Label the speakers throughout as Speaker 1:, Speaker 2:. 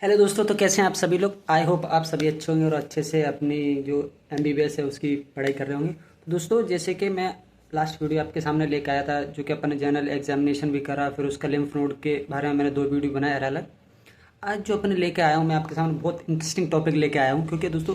Speaker 1: Hello दोस्तों, तो कैसे हैं आप सभी लोग। आई होप आप सभी अच्छे होंगे और अच्छे से अपनी जो एमबीबीएस है उसकी पढ़ाई कर रहे होंगे। तो दोस्तों, जैसे कि मैं लास्ट वीडियो आपके सामने लेके आया था, जो कि अपन ने जनरल एग्जामिनेशन भी करा, फिर उसका लिम्फ नोड के बारे में मैंने 2 वीडियो बनाया अलग अलग। आज जो अपन लेके आया हूँ मैं आपके सामने बहुत इंटरेस्टिंग टॉपिक लेके आया हूँ, क्योंकि दोस्तों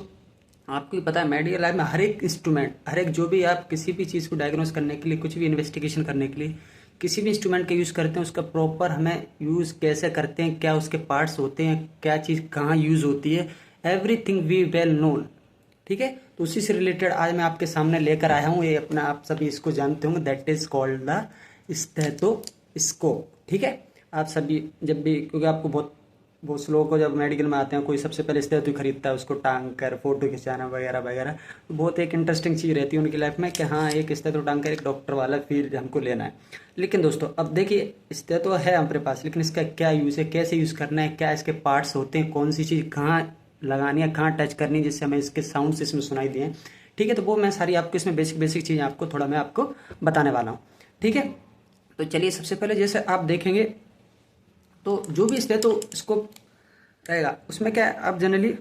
Speaker 1: आपको ही पता है मेडिकल लाइफ में हर एक इंस्ट्रूमेंट, हर एक जो भी आप किसी भी चीज़ को डायग्नोस करने के लिए, कुछ भी इन्वेस्टिगेशन करने के लिए किसी भी इंस्ट्रूमेंट का यूज़ करते हैं, उसका प्रॉपर हमें यूज़ कैसे करते हैं, क्या उसके पार्ट्स होते हैं, क्या चीज़ कहाँ यूज़ होती है, एवरीथिंग वी वेल नोन। ठीक है, तो उसी से रिलेटेड आज मैं आपके सामने लेकर आया हूँ। ये अपना आप सभी इसको जानते होंगे, that is called the stethoscope. ठीक है, आप सभी जब भी, क्योंकि आपको बहुत बहुत से लोगों को जब मेडिकल में आते हैं, कोई सबसे पहले स्टेथो खरीदता है, उसको टांग कर फोटो खिंचाना वगैरह वगैरह। तो बहुत एक इंटरेस्टिंग चीज़ रहती है उनकी लाइफ में कि हाँ, एक स्टेथो टांग कर एक डॉक्टर वाला फील हमको लेना है। लेकिन दोस्तों अब देखिए, स्टेथो है हमारे पास, लेकिन इसका क्या यूज़ है, कैसे यूज़ करना है, क्या इसके पार्ट्स होते हैं, कौन सी चीज़ कहाँ लगानी है, कहाँ टच करनी है, जिससे हमें इसके साउंड इसमें सुनाई दिए। ठीक है, तो वो मैं सारी आपको इसमें बेसिक बेसिक चीज़ें आपको थोड़ा मैं आपको बताने वाला हूँ। ठीक है, तो चलिए सबसे पहले जैसे आप देखेंगे, तो जो भी स्टेथोस्कोप रहेगा उसमें क्या है, आप जनरली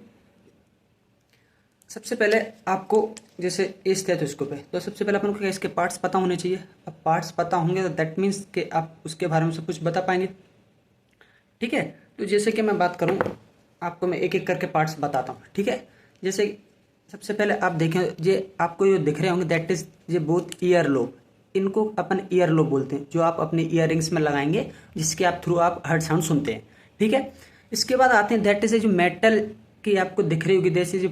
Speaker 1: सबसे पहले आपको जैसे इस स्टेथोस्कोप है, तो सबसे पहले अपन को क्या इसके पार्ट्स पता होने चाहिए। अब पार्ट्स पता होंगे तो दैट मीन्स कि आप उसके बारे में सब कुछ बता पाएंगे। ठीक है, तो जैसे कि मैं बात करूं, आपको मैं एक एक करके पार्ट्स बताता हूं। ठीक है, जैसे सबसे पहले आप देखें, ये आपको जो दिख रहे होंगे दैट इज ये बोथ ईयर लोब। इनको अपन ईयर लोब बोलते हैं, जो आप अपने ईयरिंग्स में लगाएंगे, जिसके आप थ्रू आप हर्ट साउंड सुनते हैं। ठीक है, इसके बाद आते हैं दैट इज जो मेटल की आपको दिख रही होगी, जैसे जो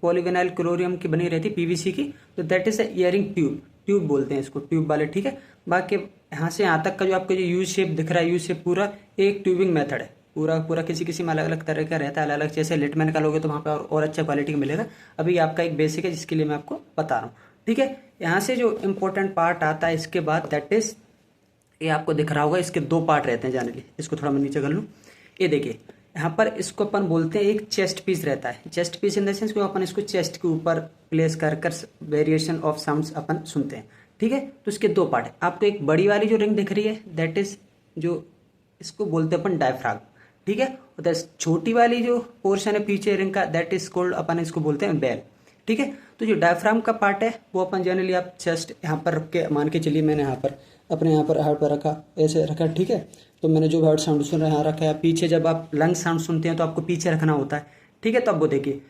Speaker 1: पॉलीविनाइल क्लोरियम की बनी रहती है, पीवीसी की, तो that is earring tube. Tube बोलते हैं इसको, ट्यूब वाले। ठीक है, बाकी यहाँ से यहाँ तक का जो आपको जो यूज शेप दिख रहा है, यूज शेप पूरा एक ट्यूबिंग मेथड है। पूरा पूरा किसी किसी में अलग अलग तरह का रहता है, अलग अलग। जैसे लिटमैन का लोगे तो वहाँ पे और अच्छा क्वालिटी का मिलेगा। अभी आपका एक बेसिक है जिसके लिए मैं आपको बता रहा हूँ। ठीक है, यहाँ से जो इम्पोर्टेंट पार्ट आता है इसके बाद, दैट इज ये आपको दिख रहा होगा, इसके 2 पार्ट रहते हैं जानली। इसको थोड़ा मैं नीचे कर लूँ, ये देखिए यहाँ पर इसको अपन बोलते हैं एक चेस्ट पीस रहता है। Chest piece in the sense, अपन इसको चेस्ट के ऊपर प्लेस कर कर वेरिएशन ऑफ साउंड्स अपन सुनते हैं। ठीक है, तो इसके 2 पार्ट है। आपको एक बड़ी वाली जो रिंग दिख रही है दैट इज जो इसको बोलते हैं अपन डायफ्राम। ठीक है, और छोटी वाली जो पोर्शन है पीछे रिंग का, दैट इज कोल्ड, अपन इसको बोलते हैं बेल। ठीक है, तो जो डायफ्राम का पार्ट है वो अपन जनरली आप चेस्ट यहाँ पर रख के, मान के चलिए मैंने यहाँ पर अपने यहाँ पर हार्ट पर रखा, ऐसे रखा। ठीक है, तो मैंने जो हार्ट साउंड सुन रहा है यहाँ रखा है। पीछे जब आप लंग साउंड सुनते हैं तो आपको पीछे रखना होता है। ठीक है, तो अब वो देखिए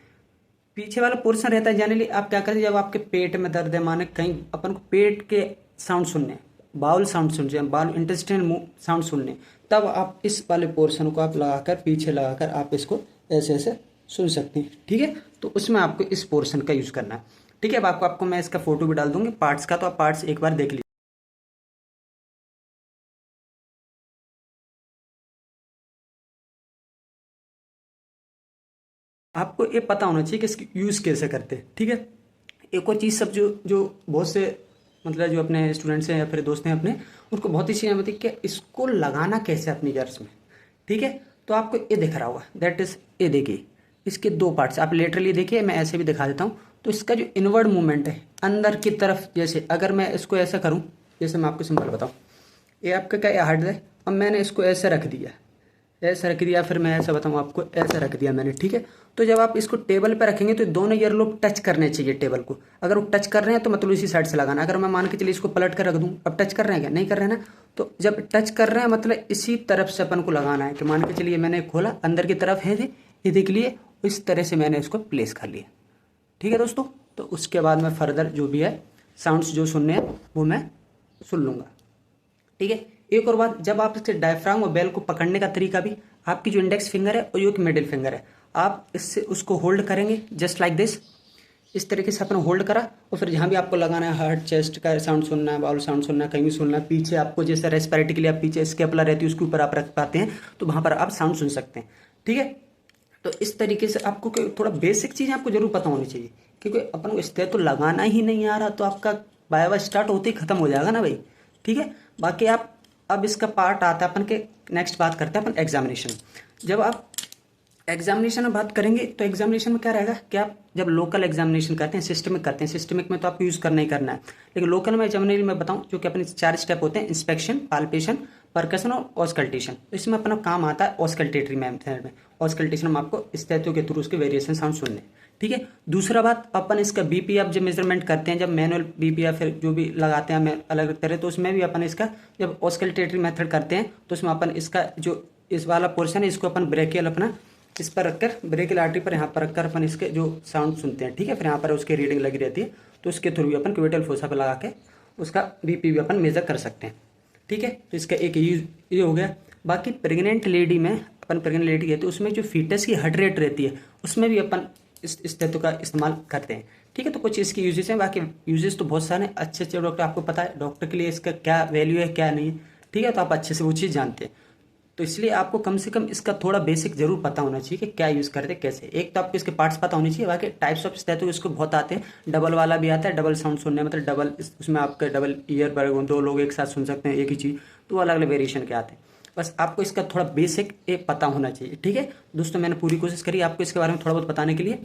Speaker 1: पीछे वाला पोर्शन रहता है। जनरली आप क्या करते हैं, जब आपके पेट में दर्द है, माने कहीं अपन को पेट के साउंड सुनने, बाउल साउंड सुनने, बाउल इंटेस्टाइन साउंड सुनने, तब आप इस वाले पोर्शन को आप लगाकर, पीछे लगाकर आप इसको ऐसे ऐसे सुन सकते हैं। ठीक है, तो उसमें आपको इस पोर्शन का यूज करना है। ठीक है, अब आपको मैं इसका फोटो भी डाल दूंगी पार्ट्स का, तो आप पार्ट्स एक बार देख लीजिए। आपको ये पता होना चाहिए कि इसकी यूज़ कैसे करते हैं। ठीक है, एक और चीज़, सब जो जो बहुत से मतलब जो अपने स्टूडेंट्स हैं या फिर दोस्त हैं अपने, उनको बहुत ही चीज़ें होती है कि इसको लगाना कैसे अपनी जर्स में। ठीक है, तो आपको ये दिख रहा होगा दैट इज, ये देखिए इसके 2 पार्ट्स आप लेटरली देखिए, मैं ऐसे भी दिखा देता हूँ। तो इसका जो इनवर्ड मूवमेंट है अंदर की तरफ, जैसे अगर मैं इसको ऐसा करूँ, जैसे मैं आपको सिंपल बताऊँ, ये आपका क्या हार्ड है, अब मैंने इसको ऐसे रख दिया, ऐसा रख दिया, फिर मैं ऐसा बताऊँ आपको, ऐसा रख दिया मैंने। ठीक है, तो जब आप इसको टेबल पे रखेंगे तो दोनों ईयर लोब टच करने चाहिए टेबल को। अगर वो टच कर रहे हैं तो मतलब इसी साइड से लगाना। अगर मैं मान के चलिए इसको पलट कर रख दूँ, अब टच कर रहे हैं क्या, नहीं कर रहे हैं ना, तो जब टच कर रहे हैं मतलब इसी तरफ से अपन को लगाना है। कि मान के चलिए मैंने खोला, अंदर की तरफ है ये देख लिए, इस तरह से मैंने इसको प्लेस कर लिया। ठीक है दोस्तों, तो उसके बाद में फर्दर जो भी है साउंड्स जो सुनने हैं वो मैं सुन लूँगा। ठीक है, एक और बात, जब आप इसके डायफ्राम और बेल को पकड़ने का तरीका भी, आपकी जो इंडेक्स फिंगर है और जो एक मिडिल फिंगर है, आप इससे उसको होल्ड करेंगे जस्ट लाइक दिस। इस तरीके से आपने होल्ड करा, और फिर जहाँ भी आपको लगाना है, हार्ट चेस्ट का साउंड सुनना है, बाउल साउंड सुनना है, कहीं भी सुनना है, पीछे आपको जैसे रेस्पिरेटरी के लिए आप पीछे स्केपुला रहती है उसके ऊपर आप रख पाते हैं, तो वहाँ पर आप साउंड सुन सकते हैं। ठीक है, तो इस तरीके से आपको थोड़ा बेसिक चीज़ें आपको जरूर पता होनी चाहिए, क्योंकि अपन को स्टेज तो लगाना ही नहीं आ रहा तो आपका बाय स्टार्ट होते ही खत्म हो जाएगा ना भाई। ठीक है, बाकी आप, अब इसका पार्ट आता है अपन के, नेक्स्ट बात करते हैं अपन एग्जामिनेशन। जब आप एग्जामिनेशन में बात करेंगे तो एग्जामिनेशन में क्या रहेगा कि आप जब लोकल एग्जामिनेशन करते हैं, सिस्टमिक करते हैं, सिस्टमिक में तो आपको यूज़ करना ही करना है, लेकिन लोकल में जनरली मैं बताऊं, जो कि अपने 4 स्टेप होते हैं, इंस्पेक्शन, पाल्पेशन, परकशन और ऑस्कल्टेशन। तो इसमें अपना काम आता है ऑस्कल्टेटरी मेथड में। ऑस्कल्टेशन में आपको स्टैथो के थ्रू उसके वेरिएशन साउंड सुनने, ठीक है। दूसरा बात, अपन इसका बीपीएफ जब मेजरमेंट करते हैं, जब मैनुअल बीपीएफ फिर जो भी लगाते हैं हमें अलग अलग तरह, तो उसमें भी अपन इसका जब ऑस्कल्टेटरी मेथड करते हैं तो उसमें अपन इसका जो इस वाला पोर्शन है इसको अपन ब्रेकियल अपना इस पर रखकर, ब्रेकियल आर्टरी पर यहाँ पर रखकर अपन इसके जो साउंड सुनते हैं, ठीक है। फिर यहाँ पर उसकी रीडिंग लगी रहती है, तो उसके थ्रू भी अपन क्यूबिटल फोसा पर लगा के उसका बीपी भी अपन मेजर कर सकते हैं, ठीक है। तो इसका एक ये हो गया। बाकी प्रेग्नेंट लेडी में अपन प्रेग्नेंट लेडी कहते हैं, उसमें जो फीटस की हार्ट रेट रहती है उसमें भी अपन इस स्टेथो का इस्तेमाल करते हैं, ठीक है। तो कुछ इसकी यूजेस हैं, बाकी यूजेस तो बहुत सारे अच्छे अच्छे डॉक्टर, आपको पता है डॉक्टर के लिए इसका क्या वैल्यू है क्या नहीं है, ठीक है। तो आप अच्छे से वो चीज़ जानते हैं, तो इसलिए आपको कम से कम इसका थोड़ा बेसिक जरूर पता होना चाहिए कि क्या यूज़ करते हैं कैसे। एक तो आपको इसके पार्ट्स पता होने चाहिए, बाकी टाइप्स ऑफ स्टेथो इसको बहुत आते हैं। डबल वाला भी आता है, डबल साउंड सुनने मतलब डबल, उसमें आपका डबल ईयर पर दो लोग एक साथ सुन सकते हैं एक ही चीज़, तो अलग अलग वेरिएशन के आते हैं। बस आपको इसका थोड़ा बेसिक पता होना चाहिए, ठीक है दोस्तों। मैंने पूरी कोशिश करी आपको इसके बारे में थोड़ा बहुत बताने के लिए।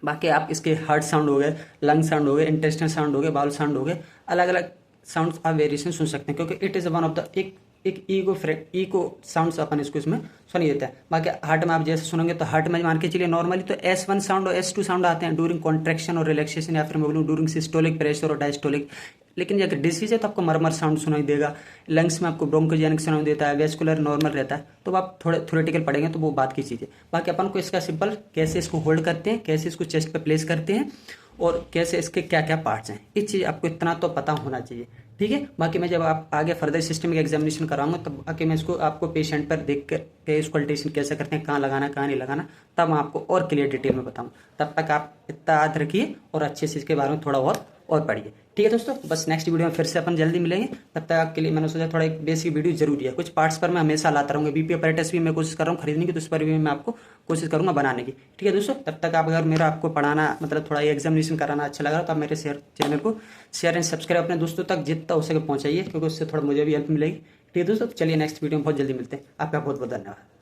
Speaker 1: बाकी आप इसके हार्ट साउंड हो गए, लंग साउंड हो गए, इंटेस्टाइन साउंड हो गए, बाउल साउंड हो गए, अलग अलग साउंड आप वेरिएशन सुन सकते हैं, क्योंकि it is one of the एक ईको साउंड्स अपन इसको इसमें सुनिए देता है। बाकी हार्ट में आप जैसे सुनेंगे तो हार्ट में मान के चलिए नॉर्मली तो S1 साउंड और S2 साउंड आते हैं ड्यूरिंग कॉन्ट्रैक्शन और रिलैक्सेशन, या फिर मैं बोलूँ ड्यूरिंग सिस्टोलिक प्रेशर और डायस्टोलिक। लेकिन अगर डिसीज है तो आपको मरमर साउंड सुनाई देगा, लंग्स में आपको ब्रोंकोजेनिक सुनाई देता है, वेस्कुलर नॉर्मल रहता है। तो आप थोड़े थ्योरेटिकल पढ़ेंगे तो वो बात की चीज़ है। बाकी अपन को इसका सिंपल कैसे इसको होल्ड करते हैं, कैसे इसको चेस्ट पे प्लेस करते हैं और कैसे इसके क्या क्या पार्ट्स हैं, इस चीज़ आपको इतना तो पता होना चाहिए, ठीक है। बाकी मैं जब आप आगे फर्दर सिस्टम का एग्जामिनेशन कराऊंगा तब आके मैं इसको आपको पेशेंट पर देख कर ऑस्कल्टेशन कैसे करते हैं, कहाँ लगाना कहाँ नहीं लगाना, तब मैं आपको और क्लियर डिटेल में बताऊँ। तब तक आप इतना याद रखिए और अच्छे से इसके बारे में थोड़ा बहुत और पढ़िए, ठीक है दोस्तों। बस नेक्स्ट वीडियो में फिर से अपन जल्दी मिलेंगे, तब तक आपके लिए मैंने सोचा थोड़ा एक बेसिक वीडियो जरूरी है। कुछ पार्ट्स पर मैं हमेशा लाता रहूँगा, बीपी अपैरेटस भी मैं कोशिश कर रहा हूँ खरीदने की, तो उस पर भी मैं आपको कोशिश करूँगा बनाने की, ठीक है दोस्तों। तब तक आप अगर मेरा आपको पढ़ाना मतलब थोड़ा एग्जामिनेशन कराना अच्छा लगा तो आप मेरे चैनल को शेयर एंड सब्सक्राइब अपने दोस्तों तक जितना हो सके पहुँचाइए, क्योंकि उससे थोड़ा मुझे भी हेल्प मिलेगी, ठीक है दोस्तों। चलिए नेक्स्ट वीडियो में बहुत जल्दी मिलते हैं। आपका बहुत बहुत धन्यवाद।